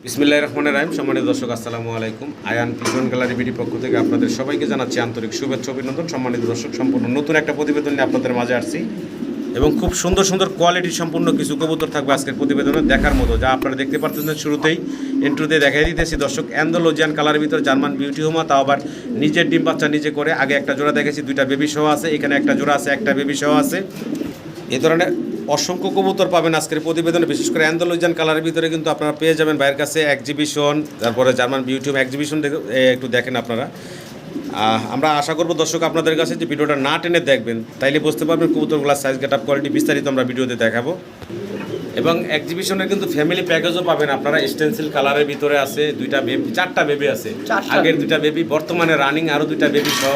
বিসমিল্লাহির রহমানির রহিম। সম্মানিত দর্শক, আসসালামু আলাইকুম। আয়ান পিজন গ্যালারি বিডি পক্ষ থেকে আপনাদের সবাইকে জানাচ্ছি আন্তরিক শুভেচ্ছা অভিনন্দন। সম্মানিত দর্শক, সম্পূর্ণ নতুন একটা প্রতিবেদন নিয়ে আপনাদের মাঝে আসছি এবং খুব সুন্দর সুন্দর কোয়ালিটি সম্পূর্ণ কিছু কবুতর থাকবে আজকের প্রতিবেদনে দেখার মতো, যা আপনারা দেখতে পাচ্ছেন। শুরুতেই ইন্ট্রোতে দেখাই দিতেছি দর্শক, অ্যান্ডালুজিয়ান কালারের ভিতর জার্মান বিউটি হোমা, তাও আবার নিজের ডিম বাচ্চা নিজে করে। আগে একটা জোড়া দেখেছি, দুইটা বেবি সহ আছে, এখানে একটা জোড়া আছে, একটা বেবি সহ আছে। এই ধরনের অসংখ্য কবুতর পাবেন আজকের প্রতিবেদনে। বিশেষ করে অ্যান্ডালুজিয়ান কালারের ভিতরে কিন্তু আপনারা পেয়ে যাবেন ভাইয়ের কাছে এক্সিবিশন, তারপরে জার্মান বিউটি এক্সিবিশন একটু দেখেন আপনারা। আমরা আশা করব দর্শক আপনাদের কাছে যে ভিডিওটা না টেনে দেখবেন, তাইলে বুঝতে পারবেন কবুতরগুলোর সাইজ, গেট আপ, কোয়ালিটি বিস্তারিত আমরা ভিডিওতে দেখাবো। এবং এক্সিবিশনের কিন্তু ফ্যামিলি প্যাকেজও পাবেন আপনারা। স্টেনসিল কালারের ভিতরে আছে, দুইটা বেবি, চারটা বেবি আছে, আগের দুইটা বেবি, বর্তমানে রানিং আরও দুইটা বেবি সহ।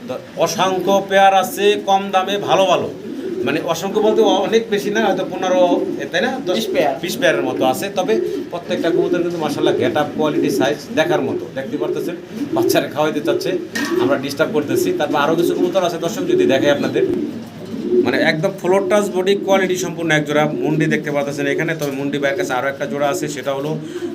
তো অসংখ্য পেয়ার আছে, কম দামে ভালো ভালো, মানে অসংখ্য বলতে অনেক বেশি না, হয়তো 15, তাই না, 20 পেয়ারের মতো আছে। তবে প্রত্যেকটা কবুতর কিন্তু মাশাআল্লাহ গেট আপ, কোয়ালিটি, সাইজ দেখার মতো। দেখতে পারতেছেন বাচ্চারা খাওয়াইতে চাচ্ছে, আমরা ডিস্টার্ব করতেছি। তারপর আরও কিছু কবুতর আছে দর্শক, যদি দেখাই আপনাদের, মানে একদম ফ্লোর টাচ বডি কোয়ালিটি সম্পূর্ণ এক জোড়া মুন্ডি দেখতে পাচ্ছেন এখানে। তবে মুন্ডি ভাইয়ের কাছে আরও একটা জোড়া আছে, সেটা হলো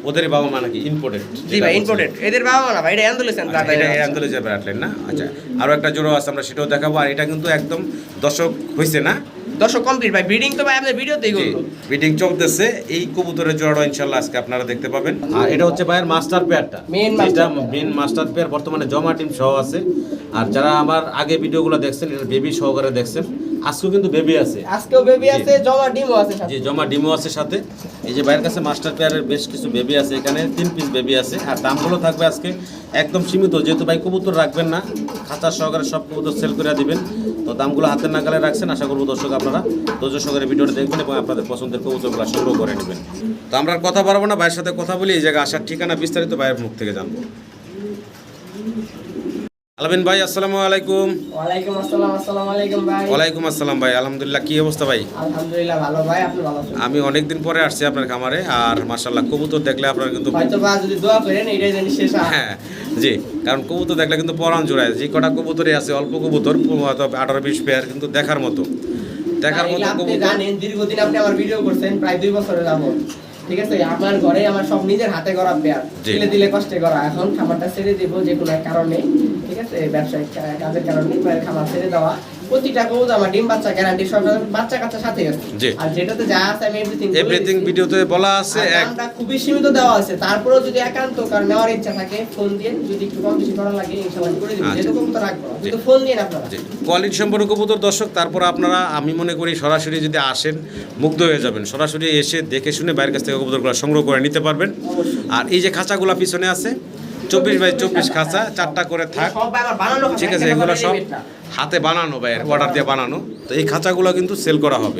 ওদের বাবা মা নাকি ইম্পোর্টেড। জি ভাই, ইম্পোর্টেড। এদের বাবা মা না ভাই, এটা অ্যান্ডালুজিয়ান ব্লাড লাইন, এটা অ্যান্ডালুজিয়ান ব্লাড লাইন না? আচ্ছা, আরও একটা জোড়া আছে, আমরা সেটাও দেখাবো। আর এটা কিন্তু একদম দর্শক হয়েছে না, দর্শক কমপ্লিট ভাই। ব্রিডিং তো ভাই আপনাদের ভিডিওতেই করলো, ব্রিডিং চলতেছে। এই কবুতরের জোড়াটা ইনশাআল্লাহ আজকে আপনারা দেখতে পাবেন। আর এটা হচ্ছে ভাইয়ের মাস্টার পেয়ারটা, মেন মাস্টার পেয়ার, বর্তমানে জমা টিম সহ আছে। আর যারা আমার আগে ভিডিওগুলো দেখছেন, এটা বেবি সহকারে দেখছেন। আজকেও কিন্তু বেবি আছে, আজকেও বেবি আছে, জমা ডিমও আছে সাথে। জি, জমা ডিমও আছে সাথে। এই যে ভাইয়ের কাছে মাস্টার পেয়ারের বেশ কিছু বেবি আছে, এখানে 3 পিস বেবি আছে। আর দামগুলো থাকবে আজকে একদম সীমিত, যেহেতু ভাই কবুতর রাখবেন না, খাঁচা সহকারে সব কবুতর সেল করে দিবেন। তো দামগুলো হাতের নাগালে রাখছেন। আশা করবো দর্শক আপনারা ধৈর্য সহকারে ভিডিওটা দেখবেন এবং আপনাদের পছন্দের কবুতরগুলো সংগ্রহ করে নেবেন। তো আমরা আর কথা বাড়াবো না, ভাইয়ের সাথে কথা বলি, এই জায়গায় আসার ঠিকানা বিস্তারিত ভাইয়ের মুখ থেকে জানবো। আলামিন ভাই, আসসালামু আলাইকুম। ওয়ালাইকুম আসসালাম। আসসালামু আলাইকুম ভাই। ওয়ালাইকুম আসসালাম ভাই। আলহামদুলিল্লাহ, কি অবস্থা ভাই? আলহামদুলিল্লাহ ভালো ভাই, আপনি ভালো আছেন? আমি অনেকদিন পরে আসছি আপনার খামারে, আর মাশাআল্লাহ কবুতর দেখলে আপনার কিন্তু হয়তো বা যদি দোয়া করেন এটাই জানি শেষ। হ্যাঁ জি, কারণ কবুতর দেখলে কিন্তু পরাণ জোড়ায়। যে কটা কবুতরই আছে, অল্প কবুতর, 18-20 পেয়ার, কিন্তু দেখার মতো আপনি কবুতর। জানেন দীর্ঘদিন আপনি আমার ভিডিও করছেন, প্রায় 2 বছরের যাবত, ঠিক আছে? আমার ঘরে আমার সব নিজের হাতে করা পেয়ার, দিলে দিলে কষ্টে করা। এখন খামারটা ছেড়ে দিব যে কোনো এক কারণে, ঠিক আছে, ব্যবসায়িক কাজের কারণে খামার ছেড়ে দেওয়া। প্রতিটা কবুতর আমার ডিম বাচ্চা গ্যারান্টি সহ, বাচ্চা কাচ্চা সাথে আছে। আর যেটাতে যা আছে আমি এভরিথিং ভিডিওতে বলা আছে, দামটা খুবই সীমিত দেওয়া আছে। তারপরেও যদি একান্ত কারণ নেওয়ার ইচ্ছা থাকে, ফোন দিয়ে যদি একটু কম বেশি করা লাগে ইনশাআল্লাহ করে দিব। যেহেতু কবুতর রাখবো, কিন্তু ফোন দিয়ে আপনারা কোয়ালিটি সম্পন্ন কবুতর দর্শক। তারপর আপনারা, আমি মনে করি সরাসরি যদি আসেন মুগ্ধ হয়ে যাবেন। সরাসরি এসে দেখে শুনে বাইরের কাছ থেকে কবুতরগুলো সংগ্রহ করে নিতে পারবেন। আর এই যে খাঁচাগুলো পিছনে আছে, 24x24 খাঁচা, 4টা করে থাক, ঠিক আছে? এগুলো সব হাতে বানানো, ভাইয়ের অর্ডার দিয়ে বানানো। তো এই খাঁচাগুলো কিন্তু সেল করা হবে।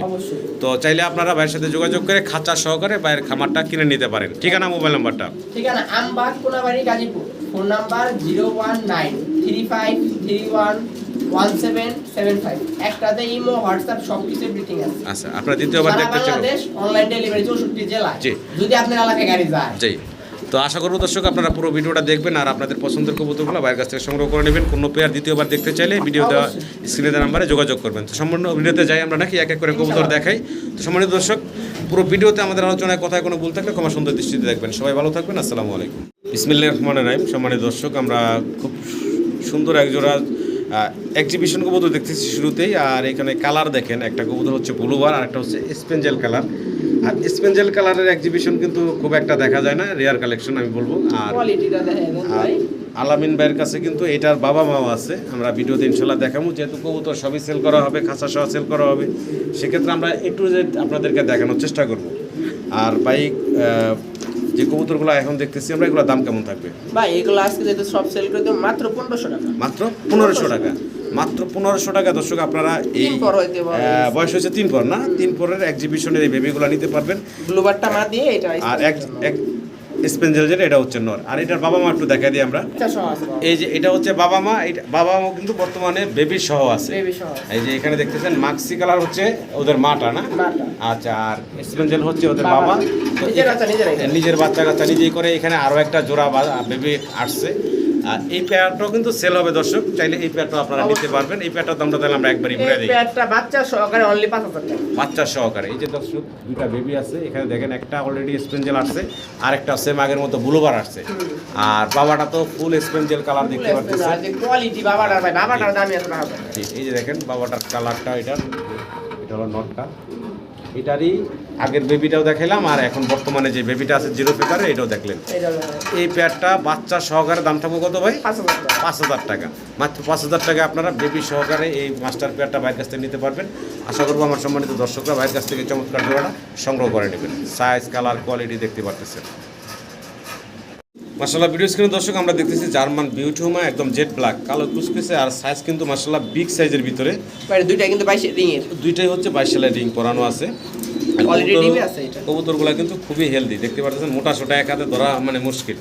তো চাইলে আপনারা ভাইয়ের সাথে যোগাযোগ করে খাঁচা সহকারে ভাইয়ের খামারটা কিনে নিতে পারেন। ঠিকানা, মোবাইল নাম্বারটা? ঠিকানা আমবাগ, কোনাবাড়ি, গাজীপুর। Phone number 01935311775। একটাতে ইমো, হোয়াটসঅ্যাপ সবকিছু এভরিথিং আছে। আচ্ছা, আপনারা দ্বিতীয়বার দেখতে চান? বাংলাদেশ অনলাইন ডেলিভারি 64 জেলায়, যদি আপনার এলাকায় গাড়ি যায়। জি, তো আশা করবো দর্শক আপনারা পুরো ভিডিওটা দেখবেন আর আপনাদের পছন্দের কবুতরগুলো ভাইয়ের কাছ থেকে সংগ্রহ করে নেবেন। কোনো পেয়ার দ্বিতীয়বার দেখতে চাইলে ভিডিও দেওয়া স্ক্রিনে দেওয়া নাম্বারে যোগাযোগ করবেন। তো সম্পূর্ণ ভিডিওতে যাই আমরা নাকি এক এক করে কবুতর দেখাই। তো সম্মানিত দর্শক, পুরো ভিডিওতে আমাদের আলোচনায় কথায় কোনো ভুল থাকলে ক্ষমা সুন্দর দৃষ্টিতে দেখবেন। সবাই ভালো থাকবেন, আসসালামু আলাইকুম। বিসমিল্লাহির রহমানির রহিম। সম্মানিত দর্শক, আমরা খুব সুন্দর একজোড়া এক্সিবিশন কবুতর দেখতেছি শুরুতেই। আর এখানে কালার দেখেন, একটা কবুতর হচ্ছে ব্লুবার আর একটা হচ্ছে স্পেঞ্জেল কালার। আর স্পেঞ্জেল কালারের এক্সিবিশন কিন্তু খুব একটা দেখা যায় না, রেয়ার কালেকশন আমি বলবো। আর আলামিন ভাইয়ের কাছে কিন্তু এটার বাবা মাও আছে, আমরা ভিডিওতে ইনশাল্লাহ দেখাবো। যেহেতু কবুতর সবই সেল করা হবে, খাঁচা সহ সেল করা হবে, সেক্ষেত্রে আমরা একটু যে আপনাদেরকে দেখানোর চেষ্টা করব। আর বাইক যে কবুতরগুলো এখন দেখতেছি আমরা, এগুলোর দাম কেমন থাকবে ভাই? এগুলো আজকে যেহেতু সব সেল করে দেব মাত্র 1500 টাকা। মাত্র 1500 টাকা, মাত্র 1500 টাকা। দর্শক আপনারা এই বয়স হয়েছে 3 পর না, 3 পরের এক্সিবিশনের এই বেবিগুলো নিতে পারবেন। ব্লুবারটা মা দিয়ে, এটা আর এক স্পেঞ্জেল যেটা, এটা হচ্ছে নর। আর এটার বাবা মা একটু দেখাই দিই আমরা। এই যে এটা হচ্ছে বাবা মা, এটা বাবা মা কিন্তু বর্তমানে বেবি সহ আছে। এই যে এখানে দেখতেছেন মাক্সি কালার হচ্ছে ওদের মাটা না? আচ্ছা, আর স্পেঞ্জেল হচ্ছে ওদের বাবা। নিজের বাচ্চা কাচ্চা নিজেই করে। এখানে আরও একটা জোড়া বেবি আসছে। আর এই পেয়ারটাও কিন্তু সেল হবে দর্শক, চাইলে এই পেয়ারটাও আপনারা নিতে পারবেন। এই পেয়ারটার দামটা তাহলে আমরা একবারই বলে দিই। এই পেয়ারটা বাচ্চা সহকারে অনলি 5000 টাকা। বাচ্চা সহকারে। এই যে দর্শক দুটা বেবি আছে, এখানে দেখেন একটা অলরেডি স্পেঞ্জেল আসছে, আর একটা সেম আগের মতো ব্লুবার আসছে। আর বাবাটা তো ফুল স্পেঞ্জেল কালার দেখতে পাচ্ছেন। আর যে কোয়ালিটি বাবাটার ভাই, বাবাটার দামই এত টাকা। ঠিক, এই যে দেখেন বাবাটার কালারটা, এটা হলো নটটা। এটারই আগের বেবিটাও দেখালাম, আর এখন বর্তমানে যে বেবিটা আছে জিরো পেপারে এটাও দেখলেন। এই পেয়ারটা বাচ্চা সহকারে দাম থাকবে কত ভাই? 5000 টাকা। মাত্র 5000 টাকা আপনারা বেবি সহকারে এই মাস্টার পেয়ারটা ভাইয়ের কাছ থেকে নিতে পারবেন। আশা করবো আমার সম্মানিত দর্শকরা ভাইয়ের কাছ থেকে চমৎকার জোড়াটা সংগ্রহ করে নেবেন। সাইজ, কালার, কোয়ালিটি দেখতে পারতেছেন। মাশাআল্লাহ ভিডিও স্ক্রিনে দর্শক আমরা দেখতেছি জার্মান বিউটি হোমা, একদম জেড ব্ল্যাক, কালো কুচকুচে, আর সাইজ কিন্তু মাশাআল্লাহ বিগ সাইজের ভিতরে। ভাই দুইটা কিন্তু 22 রিং এর, দুইটাই হচ্ছে 22 সেলাই রিং পরানো আছে। কোয়ালিটি ডিমে আছে এটা। কবুতরগুলো কিন্তু খুবই হেলদি দেখতে পাচ্ছেন, মোটা সোটা এক হাতে ধরা মানে মুশকিল,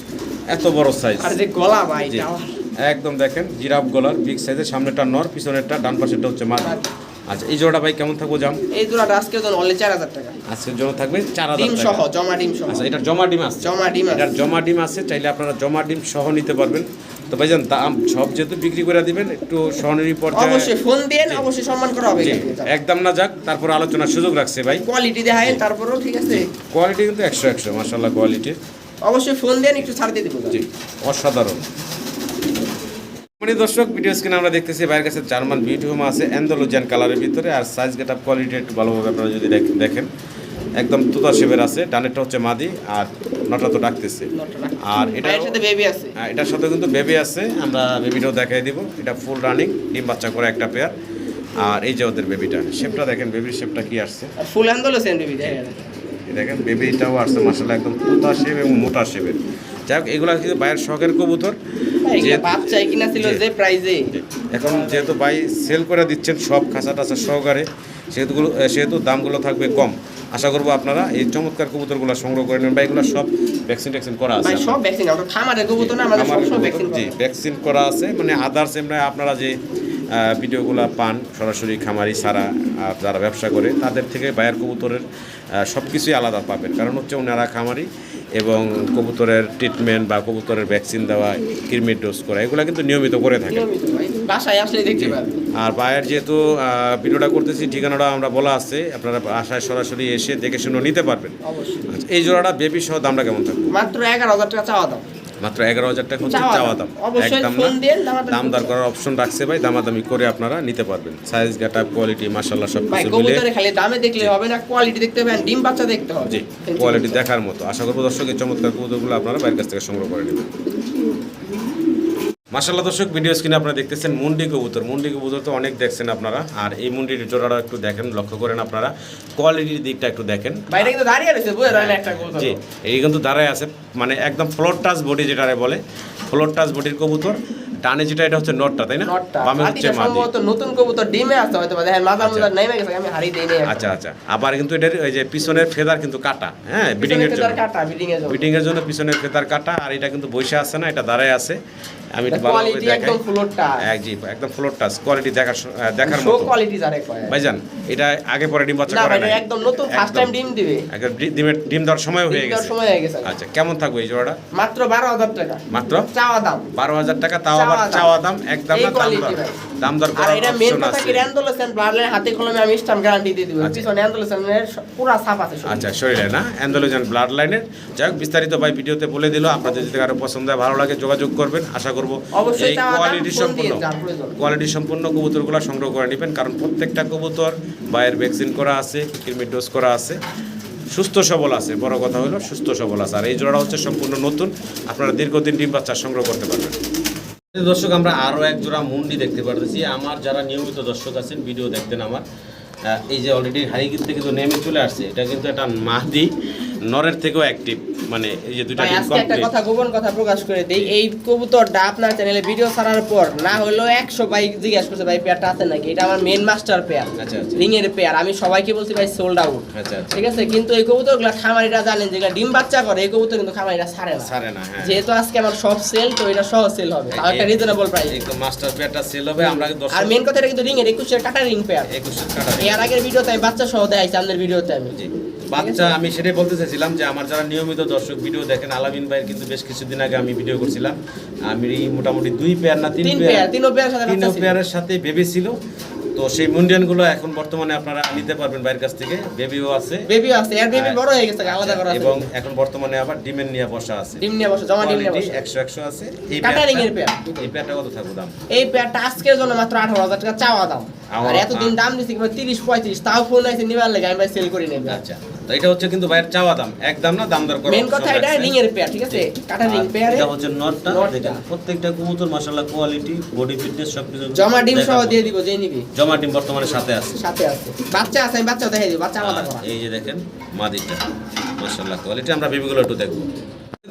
এত বড় সাইজ। আর যে গলা ভাই জি, একদম দেখেন জিরাফ গলার বিগ সাইজের, সামনেটা নর, পিছনেরটা ডান পাশেরটা হচ্ছে মাদি। আচ্ছা, এই জোড়াটা ভাই কেমন থাকবো জাম? এই জোড়াটা আজকে তো অনলি 4000 টাকা। আজকের জন্য থাকবে 4000 ডিম টাকা সহ, জমা ডিম সহ। আচ্ছা, এটা জমা ডিম আছে? জমা ডিম আছে। এটার জমা ডিম আছে, চাইলে আপনারা জমা ডিম সহ নিতে পারবেন। তো ভাইজান দাম সব যেহেতু বিক্রি করে দিবেন, একটু সহনীয় পর্যায়ে অবশ্যই ফোন দেন, অবশ্যই সম্মান করা হবে। জি, একদম না যাক, তারপর আলোচনার সুযোগ রাখছে ভাই। কোয়ালিটি দেখায় তারপরেও ঠিক আছে। কোয়ালিটি কিন্তু 100 মাশাআল্লাহ কোয়ালিটি। অবশ্যই ফোন দেন, একটু ছাড় দিয়ে দিব। জি, অসাধারণ। মানে দর্শক ভিডিও স্ক্রিনে আমরা দেখতেছি ভাইয়ের কাছে জার্মান বিউটি হোমা আছে অ্যান্ডালুজিয়ান কালারের ভিতরে, আর সাইজ গেটআপ কোয়ালিটি একটু ভালোভাবে আপনারা যদি দেখেন, একদম তুতা শেপের আছে। ডানেরটা হচ্ছে মাদি, আর নটা তো ডাকতেছে। আর এটার সাথে বেবি আছে। এটার সাথে কিন্তু বেবি আছে, আমরা বেবিটাও দেখাই দিব। এটা ফুল রানিং, ডিম বাচ্চা করে একটা পেয়ার। আর এই যে ওদের বেবিটা, শেপটা দেখেন, বেবির শেপটা কি আসছে, ফুল অ্যান্ডালুসিয়ান বেবি দেখেন। দেখেন বেবিটাও আসছে মাশাআল্লাহ, একদম তুতা শেপ এবং মোটা শেপের। যাই হোক, এগুলো কিন্তু বাইরের শখের কবুতর, বাচ্চা কিনা ছিল যে প্রাইজে। এখন যেহেতু ভাই সেল করে দিচ্ছেন সব খাঁচা টাচা সহকারে, সেহেতু দামগুলো থাকবে কম। আশা করবো আপনারা এই চমৎকার কবুতরগুলো সংগ্রহ করে নেবেন। ভাই এগুলো সব ভ্যাকসিন করা আছে? ভাই সব ভ্যাকসিন, আমরা খামারের কবুতর না, আমাদের সব ভ্যাকসিন করা। জি, ভ্যাকসিন করা আছে, মানে আদার্স এমনি আপনারা যে ভিডিওগুলো পান সরাসরি খামারি ছাড়া যারা ব্যবসা করে তাদের থেকে বায়ার কবুতরের সব কিছুই আলাদা পাবেন। কারণ হচ্ছে ওনারা খামারি, এবং কবুতরের ট্রিটমেন্ট বা কবুতরের ভ্যাকসিন দেওয়া, কৃমির ডোজ করা, এগুলো কিন্তু নিয়মিত করে থাকে। বাসায় আসলে দেখতে পাবেন। আর বায়ার যেহেতু ভিডিওটা করতেছি, ঠিকানাটা আমরা বলা আছে, আপনারা বাসায় সরাসরি এসে দেখে শুনে নিতে পারবেন। অবশ্যই। এই জোড়াটা বেবি সহ দামটা কেমন থাকবে? মাত্র 11000 টাকা চাওয়া দাম। মাত্র 11000 টাকা হচ্ছে চাওয়া দাম, একদম না, দাম দর করার অপশন রাখছে ভাই, দামাদামি করে আপনারা নিতে পারবেন। সাইজ গেটআপ কোয়ালিটি মাশাআল্লাহ সব ভাই কিছু মিলে। কবুতরে খালি দামে দেখলে হবে না, কোয়ালিটি দেখতে হবে, ডিম বাচ্চা দেখতে হবে। জি, কোয়ালিটি দেখার মতো। আশা করব দর্শক এই চমৎকার কবুতরগুলো আপনারা বাইরের কাছ থেকে সংগ্রহ করে নেবেন। মাশাআল্লাহ দর্শক ভিডিও স্ক্রিনে আপনারা দেখতেছেন মুন্ডি কবুতর। মুন্ডি কবুতর তো অনেক দেখছেন আপনারা, আর এই মুন্ডির জোড়াটা একটু দেখেন, লক্ষ্য করেন আপনারা, কোয়ালিটির দিকটা একটু দেখেন। বাইরে কিন্তু দাঁড়িয়ে রয়েছে, বুঝে রয় না একটা কবুতর। জি, এই কিন্তু দাঁড়ায় আছে, মানে একদম ফ্লোর টাচ বডি যেটারে বলে, ফ্লোর টাচ বডির কবুতর। ডানে যেটা এটা হচ্ছে নটটা, তাই না? বামে হচ্ছে মাদি। সম্ভবত নতুন কবুতর ডিমে আছে হয়তো, দেখেন মাদার মাদার নেমে গেছে, আমি হারিয়ে দেই নাই। আচ্ছা, আবার কিন্তু এটার ওই যে পিছনের ফেদার কিন্তু কাটা, হ্যাঁ, বিডিং এর জন্য কাটা, বিডিং এর জন্য পিছনের ফেদার কাটা। আর এটা কিন্তু বসে আছে না, এটা দাঁড়ায় আছে। আমি একটু ভালোভাবে কোয়ালিটি দেখাই। একদম ফ্লোর টাচ। জি, একদম ফ্লোর টাচ, কোয়ালিটি দেখার শো মতো। কোয়ালিটি যারে কয় ভাইজান, এটা আগে পরে ডিম বাচ্চা না করে ভাই, না, একদম নতুন ফার্স্ট টাইম ডিম দিবে। একদম ডিম দেওয়ার সময় হয়ে গেছে। সময় হয়ে গেছে। আচ্ছা, কেমন থাকবে এই জোড়াটা? মাত্র 12000 টাকা। মাত্র চাওয়া দাম 12000 টাকা, তাও আবার চাওয়া দাম, একদম না, দাম দর আর করার এটা মেন অপশন কথা আছে। কি, অ্যান্ডোলেসেন ব্লাডলাইন হাতে কলমে আমি স্ট্যাম্প গ্যারান্টি দিয়ে দিব। আচ্ছা। পিছনে অ্যান্ডোলেসেনের পুরো ছাপ আছে। আচ্ছা, শরীরে না, অ্যান্ডালুজিয়ান ব্লাড লাইনের। যাই হোক, বিস্তারিত ভাই ভিডিওতে বলে দিল। আপনাদের যদি কারো পছন্দ হয়, ভালো লাগে, যোগাযোগ করবেন। আশা করব অবশ্যই এই চাওয়া দাম কোয়ালিটি ফোন সম্পূর্ণ দিয়ে যার প্রয়োজন। কোয়ালিটি সম্পূর্ণ কবুতরগুলো সংগ্রহ করে নেবেন, কারণ প্রত্যেকটা কবুতর বায়ের ভ্যাকসিন করা আছে, কৃমির ডোজ করা আছে, সুস্থ সবল আছে। বড় কথা হলো সুস্থ সবল আছে। আর এই জোড়া হচ্ছে সম্পূর্ণ নতুন, আপনারা দীর্ঘদিন ডিম বাচ্চা সংগ্রহ করতে পারবেন। দর্শক আমরা আরও এক জোড়া মুন্ডি দেখতে পারতেছি। আমার যারা নিয়মিত দর্শক আছেন, ভিডিও দেখতেন আমার, এই যে অলরেডি হাইগির থেকে তো নেমে চলে আসছে। এটা কিন্তু একটা মাদি, নরের থেকেও অ্যাক্টিভ, মানে এই যে দুইটা ভাই ডিম আজকে একটা কমপ্লিট। কথা, গোপন কথা প্রকাশ করে দেই, এই কবুতরটা আপনার চ্যানেলে ভিডিও ছাড়ার পর না হলো 100 ভাই জিজ্ঞাসা করছে ভাই পেয়ারটা আছে নাকি। এটা আমার মেন মাস্টার পেয়ার, আচ্ছা, রিং এর পেয়ার। আমি সবাইকে বলছি ভাই সোল্ড আউট। আচ্ছা, ঠিক আছে, কিন্তু এই কবুতরগুলো খামারিরা জানেন যে ডিম বাচ্চা করে, এই কবুতর কিন্তু খামারিরা ছাড়ে না। হ্যাঁ, যেহেতু আজকে আমার সব সেল, তো এটা সহ সেল হবে, তাও একটা রিজনেবল প্রাইস। একদম মাস্টার পেয়ারটা সেল হবে। আমরা দর্শক, আর মেন কথা, এটা কিন্তু রিং এর 21 এর কাটা রিং পেয়ার। 21 কাটা। এর আগের ভিডিওতে আমি বাচ্চা সহ দেখাইছি, আমাদের ভিডিওতে আমি। জি, বাচ্চা আমি সেটাই বলতে চাইছিলাম যে আমার যারা নিয়মিত দর্শক ভিডিও দেখেন, আলামিন ভাইয়ের কিন্তু বেশ কিছুদিন আগে আমি ভিডিও করছিলাম, আমি মোটামুটি 2 পেয়ার না 3 পেয়ার, তিনও পেয়ারের সাথে বেবি ছিল। তো সেই মুন্ডিয়ানগুলো এখন বর্তমানে আপনারা নিতে পারবেন ভাইয়ের কাছ থেকে, বেবিও আছে, এর বেবি বড় হয়ে গেছে, আলাদা করা আছে, এবং এখন বর্তমানে আবার ডিমের নিয়ে বসা আছে, ডিম নিয়ে বসে, জমা ডিম নিয়ে বসে 100 আছে। এই কাটারিং এর পেয়ার, এই পেয়ারটা কত থাকবে দাম? এই পেয়ারটা আজকের জন্য মাত্র 18,000 টাকা চাওয়া দাম, আর এতদিন দাম দিছি 30-35, তাও ফোন আইছে নিবার লাগে আমি ভাই সেল করি নেব। আচ্ছা, তো এটা হচ্ছে কিন্তু ভাইয়ের চাওয়া দাম, একদম না, দাম দর করা। মেন কথা এটা রিং এর পেয়ার, ঠিক আছে, কাটা রিং পেয়ার। এটা হচ্ছে নটটা, দেখেন প্রত্যেকটা কবুতর মাশাআল্লাহ কোয়ালিটি, বডি ফিটনেস সবকিছু জমা ডিম সহ দিয়ে দিব, যেই নিবি জমা ডিম বর্তমানে সাথে আছে, বাচ্চা আছে, আমি বাচ্চা দেখাই দিব, বাচ্চা আলাদা করা। এই যে দেখেন মাদিটা মাশাআল্লাহ কোয়ালিটি। আমরা বেবিগুলো একটু দেখবো।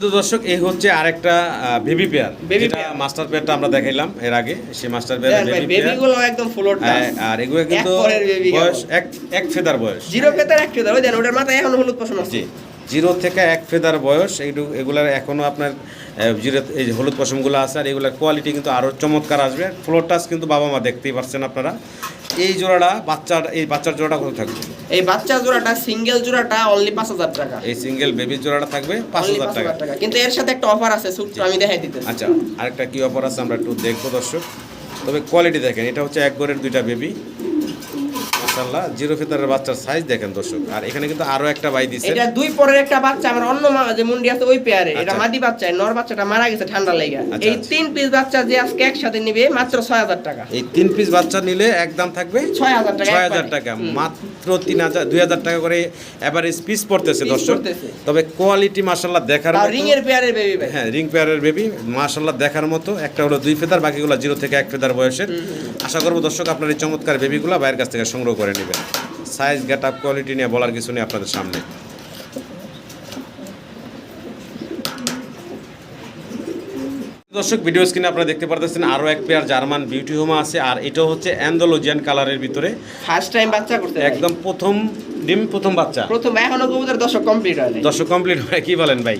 তো দর্শক, এই হচ্ছে আরেকটা বেবি পেয়ার, যেটা মাস্টার পেয়ারটা আমরা দেখাইলাম এর আগে, সেই মাস্টার পেয়ার বেবি বেবিগুলো একদম ফুল ওটা, আর এগুলো কিন্তু বয়স এক ফেদার বয়স, জিরো ফেদার এক ফেদার, ওই দেন ওটার মাথায় এখনো হলুদ পশম আছে। 0 থেকে 1 ফেদার বয়স, এগুলার এখনো আপনার জিরো এই যে হলুদ পশমগুলো আছে, আর এগুলার কোয়ালিটি কিন্তু আরো চমৎকার আসবে। ফ্লোর টাচ কিন্তু বাবা মা দেখতেই পাচ্ছেন আপনারা। এই জোড়াটা বাচ্চার জোড়াটা কত থাকবে? এই বাচ্চা জোড়াটা সিঙ্গেল জোড়াটা অনলি 5,000 টাকা। এই সিঙ্গেল বেবি জোড়াটা থাকবে 5,000 টাকা। কিন্তু এর সাথে একটা অফার আছে, সূত্র আমি দেখাই দিতেছি। আচ্ছা, আরেকটা কি অফার আছে আমরা একটু দেখবো দর্শক। তবে কোয়ালিটি দেখেন, এটা হচ্ছে এক গড়ের 2টা বেবি, মাশাআল্লাহ। জিরো ফেদারের বাচ্চার সাইজ দেখেন দর্শক। আর এখানে কিন্তু আরো একটা বাই দিছে, এটা 2 পরের একটা বাচ্চা, আমার অন্য যে মুন্ডি আছে ওই পেয়ারে, এটা মাদি বাচ্চা, নর বাচ্চাটা মারা গেছে ঠান্ডা লেগে। এই 3 পিস বাচ্চা যে আজকে একসাথে নিবে মাত্র 6,000 টাকা। এই 3 পিস বাচ্চা নিলে একদম থাকবে 6,000 টাকা, 6,000 টাকা, মাত্র 2,000 টাকা করে এভারেজ পিস পড়তেছে দর্শক। তবে কোয়ালিটি মাশাআল্লাহ দেখার মতো, রিং এর পেয়ারের বেবি ভাই, হ্যাঁ রিং পেয়ারের বেবি মাশাআল্লাহ দেখার মতো। একটা হলো 2 ফেদার, বাকিগুলো 0 থেকে 1 ফেদার বয়সের। আশা করব দর্শক আপনার এই চমৎকার বেবিগুলো বাইরের কাছ থেকে সংগ্রহ করে নেবেন। সাইজ, গেট আপ, কোয়ালিটি নিয়ে বলার কিছু নেই আপনাদের সামনে। দর্শক, ভিডিও স্ক্রিনে আপনারা দেখতে পারতেছেন আরো এক পেয়ার জার্মান বিউটি হোমা আছে, আর এটাও হচ্ছে অ্যান্ডালুজিয়ান কালারের ভিতরে ফার্স্ট টাইম বাচ্চা করতে, একদম প্রথম ডিম, প্রথম বাচ্চা, এখনো কবুতর 10 কমপ্লিট হয় নাই। 10 কমপ্লিট হয়, কি বলেন ভাই?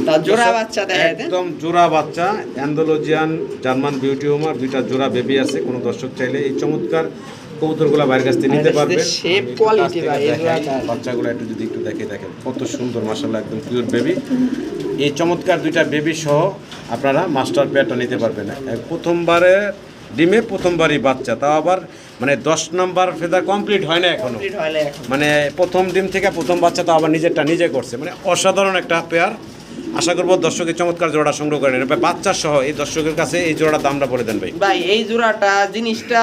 তা জোড়া বাচ্চা দেখায় দেন, একদম জোড়া বাচ্চা, অ্যান্ডালুজিয়ান জার্মান বিউটি হোমার 2টা জোড়া বেবি আছে। কোনো দর্শক চাইলে এই চমৎকার কবুতরগুলো বাইরের কাছ থেকে নিতে পারবেন। শেপ কোয়ালিটি ভাই, বাচ্চাগুলো একটু দেখে দেখেন কত সুন্দর মাশাআল্লাহ, একদম পিওর বেবি। এই চমৎকার 2টা বেবি সহ আপনারা মাস্টার পেয়ারটা নিতে পারবেন। প্রথমবারে ডিমে প্রথমবারই বাচ্চা, তাও আবার মানে 10 নম্বর ফেদার কমপ্লিট হয় না এখনো, মানে প্রথম ডিম থেকে প্রথম বাচ্চা, তো আবার নিজেরটা নিজে করছে, মানে অসাধারণ একটা পেয়ার। আশা করবো দর্শকের চমৎকার জোড়া সংগ্রহ করে নেবেন বাচ্চা সহ। এই দর্শকের কাছে এই জোড়ার দামটা বলে দেন ভাই। ভাই এই জোড়াটা জিনিসটা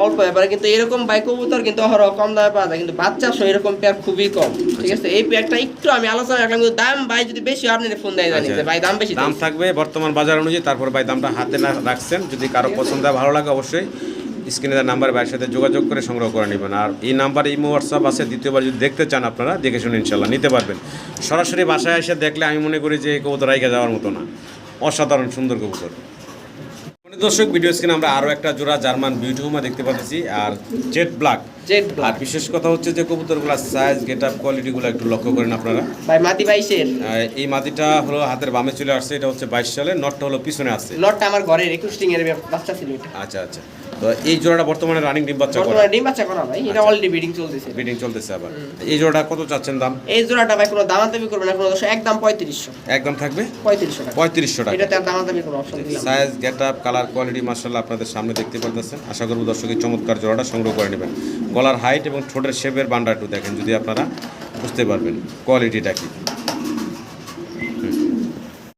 অল্প ব্যাপারে, কিন্তু এরকম বাই কবুতর কিন্তু অহরহ কম দামে পাওয়া যায়, কিন্তু বাচ্চা সহ এরকম পেয়ার খুবই কম, ঠিক আছে। এই পেয়ারটা একটু আমি আলোচনা রাখলাম, কিন্তু দাম ভাই যদি বেশি হয় আপনি ফোন দেয় জানি যে ভাই দাম বেশি, দাম থাকবে বর্তমান বাজার অনুযায়ী। তারপর ভাই দামটা হাতে না রাখছেন, যদি কারো পছন্দ হয় ভালো লাগে অবশ্যই স্ক্রিনে দেওয়া নাম্বার ভাইয়ের সাথে যোগাযোগ করে সংগ্রহ করে নেবেন। আর এই নাম্বারে ইমো হোয়াটসঅ্যাপ আছে, দ্বিতীয়বার যদি দেখতে চান আপনারা দেখে শুনে ইনশাল্লাহ নিতে পারবেন। সরাসরি বাসায় এসে দেখলে আমি মনে করি যে এই কবুতর রাইখা যাওয়ার মতো না, অসাধারণ সুন্দর কবুতর। দর্শক, ভিডিও স্ক্রিনে আমরা আরো একটা জোড়া জার্মান বিউটি হোমা দেখতে পাচ্ছি, আর জেড ব্ল্যাক। আর বিশেষ কথা হচ্ছে যে কবুতরগুলো সাইজ, গেট আপ, কোয়ালিটিগুলো একটু লক্ষ্য করেন আপনারা। ভাই মাদি 22 এর, এই মাদিটা হলো হাতের বামে চলে আসছে, এটা হচ্ছে 22 সালে, নটটা হলো পিছনে আছে। নটটা আমার ঘরের 21 এর বাচ্চা ছিল এটা। আচ্ছা আচ্ছা, তো এই জোড়াটা বর্তমানে রানিং ডিম বাচ্চা করে, বর্তমানে ডিম বাচ্চা করা ভাই, এটা অলরেডি ব্রিডিং চলতেছে, আবার এই জোড়াটা কত চাচ্ছেন দাম? এই জোড়াটা ভাই কোনো দামাদামি করবে না, কোনো দশ, একদম 3500, একদম থাকবে 3500 টাকা, 3500 টাকা। এটাতে আর দামাদামি কোনো অপশন দিলাম। Size, get up, colour, quality মাশাআল্লাহ আপনাদের সামনে দেখতে পাচ্ছেন। আশা করব দর্শক এই চমৎকার জোড়াটা সংগ্রহ করে নেবেন। গলার হাইট এবং ঠোঁটের শেপের বান্ডা একটু দেখেন, যদি আপনারা বুঝতে পারবেন কোয়ালিটিটা কি।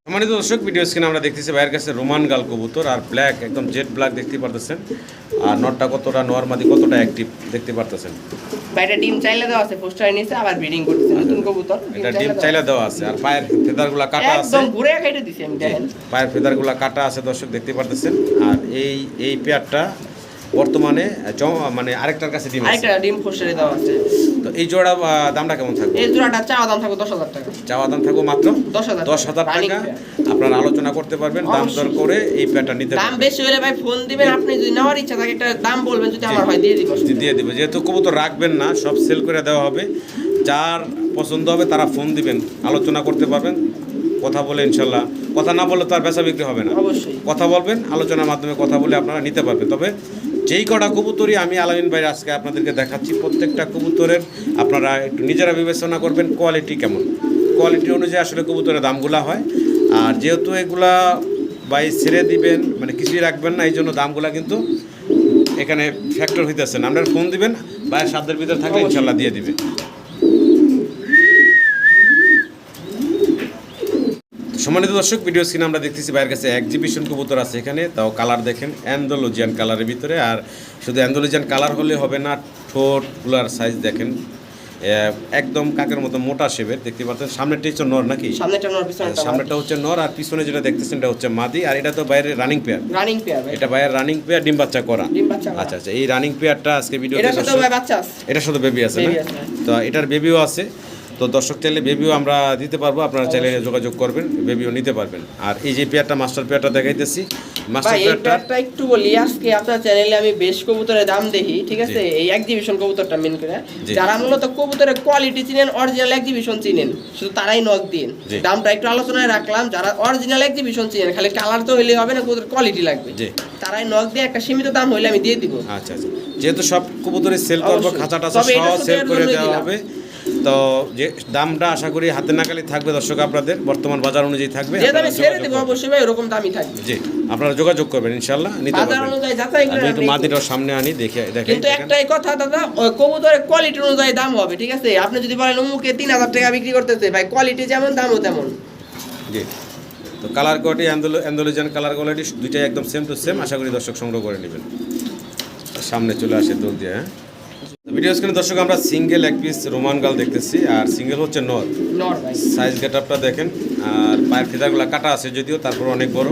সম্মানিত দর্শক, ভিডিও স্ক্রিনে আমরা দেখতেছি ভাইয়ের কাছে রোমান গাল কবুতর, আর ব্ল্যাক, একদম জেড ব্ল্যাক দেখতে পারতেছেন। আর নটটা কতটা, নরমাদি কতটা অ্যাক্টিভ দেখতে পারতেছেন। বাইরে ডিম চাইলে দেওয়া আছে, পোস্টারে নিচে আবার ব্রিডিং করতেছে নতুন কবুতর, এটা ডিম চাইলে দেওয়া আছে। আর পায়ের ফেদারগুলো কাটা আছে, একদম ঘুরে কেটে দিছি আমি, দেখেন পায়ের ফেদারগুলো কাটা আছে দর্শক দেখতে পারতেছেন। আর এই পেয়ারটা বর্তমানে মানে আরেকটার কাছে ডিম আছে, আরেকটা ডিম পোস্টারে দেওয়া আছে। তো এই জোড়া দামটা কেমন থাকবে? এই জোড়াটা চাওয়া দাম থাকবে 10,000 টাকা, চাওয়া দাম থাকবে মাত্র 10,000 টাকা। আপনারা আলোচনা করতে পারবেন, দাম দর করে এই পেয়ারটা নিতে দাম পারবেন। বেশি হলে ভাই ফোন দিবেন, আপনি যদি নেওয়ার ইচ্ছা থাকে একটা দাম বলবেন, যদি আমার হয় দিয়ে দিব, দিয়ে দিব। যেহেতু কবুতর রাখবেন না, সব সেল করে দেওয়া হবে। যার পছন্দ হবে তারা ফোন দিবেন, আলোচনা করতে পারবেন, কথা বলে ইনশাল্লাহ। কথা না বললে তো আর বেচা বিক্রি হবে না, অবশ্যই কথা বলবেন, আলোচনার মাধ্যমে কথা বলে আপনারা নিতে পারবেন। তবে যেই কটা কবুতরই আমি আলামিন ভাই আজকে আপনাদেরকে দেখাচ্ছি, প্রত্যেকটা কবুতরের আপনারা একটু নিজেরা বিবেচনা করবেন কোয়ালিটি কেমন, কোয়ালিটি অনুযায়ী আসলে কবুতরের দামগুলা হয়। আর যেহেতু এগুলা ভাই ছেড়ে দিবেন, মানে কিছুই রাখবেন না, এই জন্য দামগুলা কিন্তু এখানে ফ্যাক্টর হইতেছে না। আপনারা ফোন দিবেন, ভাইয়ের সাধ্যের ভিতরে থাকলে ইনশাল্লাহ দিয়ে দিবে। সম্মানিত দর্শক, ভিডিও স্ক্রিনে আমরা দেখতেছি ভাইয়ের কাছে এক্সিবিশন কবুতর আছে এখানে, তাও কালার দেখেন অ্যান্ডালুজিয়ান কালারের ভিতরে। আর শুধু অ্যান্ডালুজিয়ান কালার হলে হবে না, ঠোঁটগুলার সাইজ দেখেন একদম কাকের মতো মোটা শেপের, দেখতে পাচ্ছেন। সামনেরটা হচ্ছে নর নাকি? সামনেরটা হচ্ছে নর, আর পিছনে যেটা দেখতেছেন এটা হচ্ছে মাদি। আর এটা তো বাইরের রানিং পেয়ার, এটা বাইরের রানিং পেয়ার, ডিম বাচ্চা করা। আচ্ছা আচ্ছা, এই রানিং পেয়ারটা আজকে ভিডিওতে এটা শুধু বেবি আছে না? তো এটার বেবিও আছে। তো দর্শক চাইলে বেবিও আমরা দিতে পারবো, আপনারা চাইলে যোগাযোগ করবেন, বেবিও নিতে পারবেন। আর এই যে পেয়ারটা মাস্টার পেয়ারটা দেখাইতেছি, মাস্টার পেয়ারটা একটু বলি, আজকে আপনার চ্যানেলে আমি বেশ কবুতরের দাম দেখি, ঠিক আছে? এই এক্সিবিশন কবুতরটা মেন করে যারা মূলত কবুতরের কোয়ালিটি চিনেন, অরিজিনাল এক্সিবিশন চিনেন, শুধু তারাই নক দিন। দামটা একটু আলোচনায় রাখলাম, যারা অরিজিনাল এক্সিবিশন চিনেন, খালি কালার তো হইলে হবে না, কবুতর কোয়ালিটি লাগবে, তারাই নক দিয়ে একটা সীমিত দাম হইলে আমি দিয়ে দিব। আচ্ছা আচ্ছা, যেহেতু সব কবুতরের সেল করবো, খাঁচা টাচা সহ সেল করে দেওয়া হবে, তো যে দামটা আশা করি হাতে নাগালে থাকবে দর্শক, আপনাদের বর্তমান বাজার অনুযায়ী থাকবে। অবশ্যই ভাই ওরকম দামই থাকবে। জি, আপনারা যোগাযোগ করবেন, ইনশাআল্লাহ নিতে পারবেন। আমি একটু মাদিটার সামনে আনি, দেখে দেখেন। কিন্তু একটাই কথা দাদা, ওই কবুতরের কোয়ালিটি অনুযায়ী দাম হবে, ঠিক আছে? আপনি যদি বলেন অমুকে 3000 টাকা বিক্রি করতেছে, ভাই কোয়ালিটি যেমন দামও তেমন। জি, তো colour quality Andalusian colour quality দুইটাই একদম সেম টু সেম, আশা করি দর্শক সংগ্রহ করে নেবেন। সামনে চলে আসে দৌড় দিয়ে। হ্যাঁ, ভিডিও স্ক্রিনে দর্শক আমরা সিঙ্গেল এক পিস রোমান গাল দেখতেছি, আর সিঙ্গেল হচ্ছে নর। সাইজ গেটআপটা দেখেন, আর পায়ের ফিতাগুলো কাটা আছে যদিও, তারপর অনেক বড়।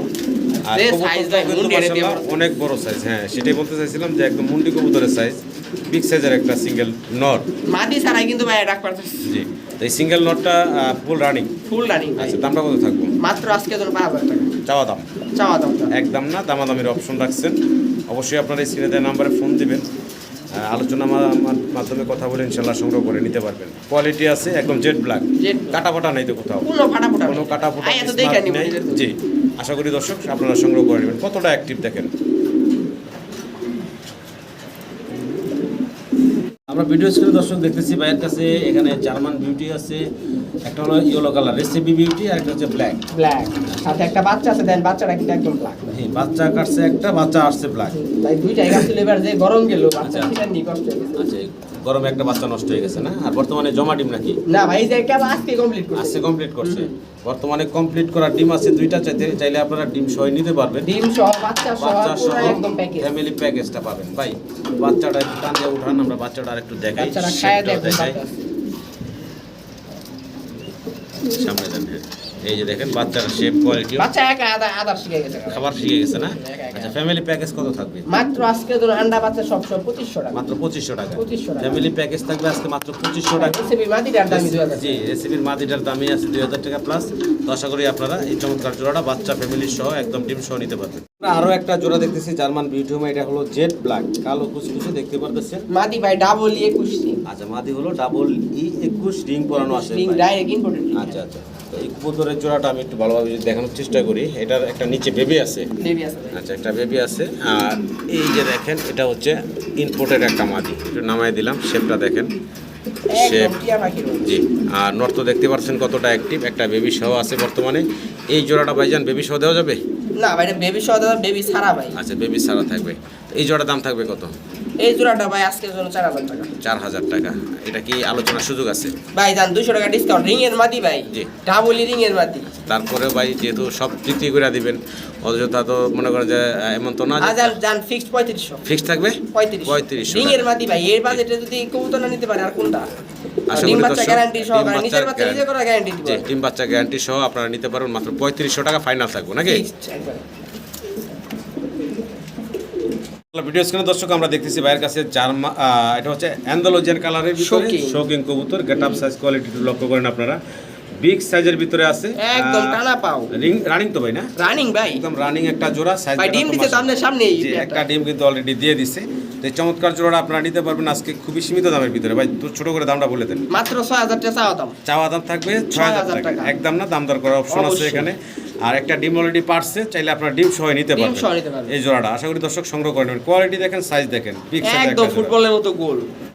আর অনেক বড় সাইজ, হ্যাঁ সেটাই বলতে চাইছিলাম যে একদম মুন্ডি কবুতরের সাইজ, বিগ সাইজের একটা সিঙ্গেল নর, মাদি ছাড়াই কিন্তু ভাই রাখ পারতেছে। জি, তো এই সিঙ্গেল নরটা ফুল রানিং। আচ্ছা, দামটা কত থাকবে? মাত্র আজকে জন্য 5000 টাকা চাওয়া দাম। একদম না, দামাদামির অপশন রাখছেন। অবশ্যই আপনারা স্ক্রিনে দেওয়া নাম্বারে ফোন দিবেন, আলোচনা মাধ্যমে কথা বলে ইনশাল্লাহ সংগ্রহ করে নিতে পারবেন। কোয়ালিটি আছে একদম জেড ব্ল্যাক, কাটা ফাটা নাই তো কোথাও, কোনো কাটা ফাটা নেই। জি, আশা করি দর্শক আপনারা সংগ্রহ করে নেবেন। কতটা অ্যাক্টিভ দেখেন। আমরা ভিডিও স্ক্রিনে দর্শক দেখতেছি ভাইয়ের কাছে এখানে জার্মান বিউটি আছে, একটা হলো ইয়েলো কালার রেসিপি বিউটি, আর একটা হচ্ছে ব্ল্যাক। সাথে একটা বাচ্চা আছে, দেন বাচ্চাটা কিন্তু একদম ব্ল্যাক। হ্যাঁ, বাচ্চা কাটছে একটা, বাচ্চা আসছে ব্ল্যাক। তাই দুইটাই গাছিল, এবার যে গরম গেল বাচ্চা কিটার নি কষ্ট হয়ে গেছে। আচ্ছা, গরমে একটা বাচ্চা নষ্ট হয়ে গেছে না? আর বর্তমানে জমা ডিম নাকি? না ভাই, যে একটা আজকে কমপ্লিট করছে। বর্তমানে কমপ্লিট করা ডিম আছে দুইটা, চাইলে আপনারা ডিম সহ নিতে পারবেন, ডিম সহ বাচ্চা সহ একদম প্যাকেজ, ফ্যামিলি প্যাকেজটা পাবেন। ভাই বাচ্চাটা একটু টান দিয়ে উঠান, আমরা বাচ্চাটা আরেকটু দেখাই, বাচ্চাটা খায় দেখুন। সামনে দেন, এই যে দেখেন বাচ্চার শেপ কোয়ালিটি, বাচ্চা একা আদার শিখে গেছে, খাবার শিখে গেছে না? আচ্ছা, ফ্যামিলি প্যাকেজ কত থাকবে? মাত্র আজকে ধরুন আন্ডা বাচ্চা সব 2500 টাকা, মাত্র 2500 টাকা। 2500 টাকা ফ্যামিলি প্যাকেজ থাকবে আজকে মাত্র 2500 টাকা। রেসিপি মাদিটার দাম 2000। জি, রেসিপির মাদিটার দামই আছে 2000 টাকা প্লাস। তো আশা করি আপনারা এই চমৎকার জোড়াটা বাচ্চা ফ্যামিলি সহ একদম ডিম সহ নিতে পারবেন। আরো একটা জোড়া দেখতেছি জার্মান বিউটিউমা, এটা হলো জেড ব্ল্যাক, কালো কুচকুচে দেখতে পারতেছেন। মাদি ভাই ডাবল ই 21 রিং। আচ্ছা, মাদি হলো ডাবল ই 21 রিং পরানো আছে, রিং ডাইরেক্ট ইম্পোর্টেড। আচ্ছা আচ্ছা, তো এই কবুতরের জোড়াটা আমি একটু ভালোভাবে যদি দেখানোর চেষ্টা করি। এটার একটা নিচে বেবি আছে। আচ্ছা, একটা বেবি আছে। আর এই যে দেখেন, এটা হচ্ছে ইনপোর্টেড একটা মাদি, একটু নামাই দিলাম, শেপটা দেখেন, শেপ। জি, আর নর তো দেখতে পাচ্ছেন কতটা অ্যাক্টিভ, একটা বেবি সহ আছে বর্তমানে। এই জোড়াটা ভাইজান বেবি সহ দেওয়া যাবে? না ভাই, বেবি সহ দেওয়া, বেবি ছাড়া ভাই। আচ্ছা, বেবি ছাড়া থাকবে। এই জোড়ার দাম থাকবে কত? এই জোড়াটা ভাই আজকের জন্য 4000 টাকা। 4000 টাকা। এটা কি আলোচনার সুযোগ আছে? ভাই জান 200 টাকা ডিসকাউন্ট, রিং এর মাদি ভাই। জি, ডাবল রিং এর মাদি। তারপরে ভাই যেহেতু সব তৃপ্তি করে দিবেন, অযথা তো মনে করেন যে এমন তো না। জান ফিক্সড 3500। ফিক্স থাকবে 3500 রিং এর মাদি ভাই। এর বাজেটে যদি কবুতর না নিতে পারে আর কোনটা? ডিম বাচ্চা গ্যারান্টি সহ, নিজের বাচ্চা নিজে করা গ্যারান্টি দিব। জি, ডিম বাচ্চা গ্যারান্টি সহ আপনারা নিতে পারবেন মাত্র 3500 টাকা ফাইনাল থাকবে নাকি? ভিডিও স্ক্রিনে দর্শক আমরা দেখতেছি ভাইয়ের কাছে জার্মান, এটা হচ্ছে অ্যান্ডালুজিয়ান কালারের ভিতরে শৌকিং কবুতর, গেটআপ সাইজ কোয়ালিটি লক্ষ্য করেন আপনারা, বিগ সাইজের ভিতরে আছে, একদম টানা পাও। রানিং তো ভাই না? রানিং ভাই, একদম রানিং একটা জোড়া। সাইজ ভাই ডিম দিতে সামনের সামনেই, জি, একটা ডিম কিন্তু অলরেডি দিয়ে দিছে। তো এই চমৎকার জোড়াটা আপনারা নিতে পারবেন আজকে খুবই সীমিত দামের ভিতরে। ভাই ছোট করে দামটা বলে দেন। মাত্র 6000 টাকা চাওয়া দাম। চাওয়া দাম থাকবে 6000 টাকা, একদম না, দাম দর করার অপশন আছে এখানে। আর একটা ডিম অলরেডি পারছে, চাইলে আপনার ডিম সহ নিতে ডিম পারবেন। সহ নিতে পারবেন। এই জোড়াটা আশা করি দর্শক সংগ্রহ করে নেবেন। কোয়ালিটি দেখেন, সাইজ দেখেন, বিগ সাইজ একদম ফুটবলের মতো গোল।